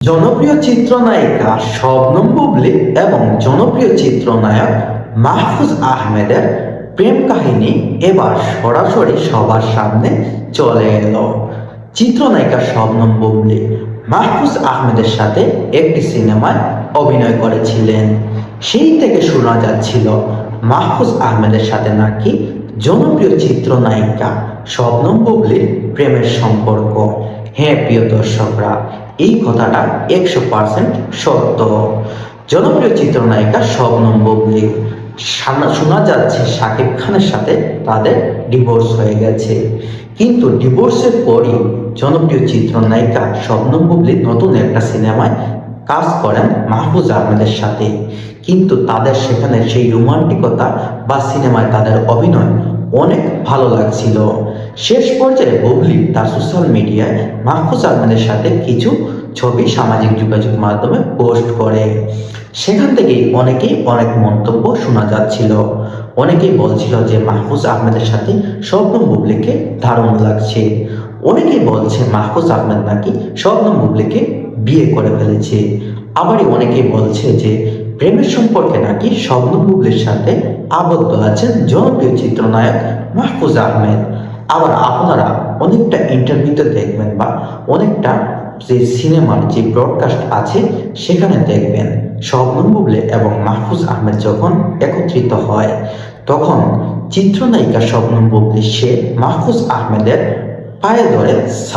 জনপ্রিয় চিত্রনায়িকা শবনম বুবলী এবং জনপ্রিয় চিত্রনায়ক মাহফুজ আহমেদের প্রেম কাহিনী এবার সরাসরি সবার সামনে চলে এলো। চিত্রনায়িকা শবনম বুবলী মাহফুজ আহমেদের সাথে একটি সিনেমায় অভিনয় করেছিলেন। সেই থেকে শোনা যাচ্ছিল মাহফুজ আহমেদের সাথে নাকি জনপ্রিয় চিত্রনায়িকা শবনম বুবলীর প্রেমের সম্পর্ক। হ্যাঁ প্রিয় দর্শকরা, এই কথাটা 100% সত্য। জনপ্রিয় চিত্রনায়িকা শবনম বুবলী শোনা যাচ্ছে শাকিব খানের সাথে তাদের ডিভোর্স হয়ে গেছে, কিন্তু ডিভোর্সের পরই জনপ্রিয় চিত্রনায়িকা শবনম বুবলী নতুন একটা সিনেমায় কাজ করেন মাহফুজ আহমেদের সাথে। কিন্তু তাদের সেখানে সেই রোমান্টিকতা বা সিনেমায় তাদের অভিনয় অনেক ভালো লাগছিল। শেষ পর্যায়ে বুবলী তার সোশ্যাল মিডিয়ায় মাহফুজ আহমেদের সাথে কিছু ছবি সামাজিক যোগাযোগ মাধ্যমে পোস্ট করে। সেখান থেকেই অনেকেই অনেক মন্তব্য শোনা যাচ্ছিল। অনেকেই বলছিল যে মাহফুজ আহমেদের সাথে শবনম বুবলীকে দারুণ লাগছে। অনেকেই বলছে মাহফুজ আহমেদ নাকি শবনম বুবলীকে বিয়ে করে ফেলেছে। আবারই অনেকেই বলছে যে প্রেমের সম্পর্কে নাকি শবনম বুবলীর সাথে আবদ্ধ আছেন জনপ্রিয় চিত্রনায়ক মাহফুজ আহমেদ। আবার আপনারা অনেকটা ইন্টারভিউতে দেখবেন বা অনেকটা যে সিনেমার যে ব্রডকাস্ট আছে সেখানে দেখবেন শবনম বুবলী এবং মাহফুজ আহমেদ যখন একত্রিত হয়, তখন চিত্রনায়িকা শবনম বুবলী সে মাহফুজ আহমেদের পায়ে ধরে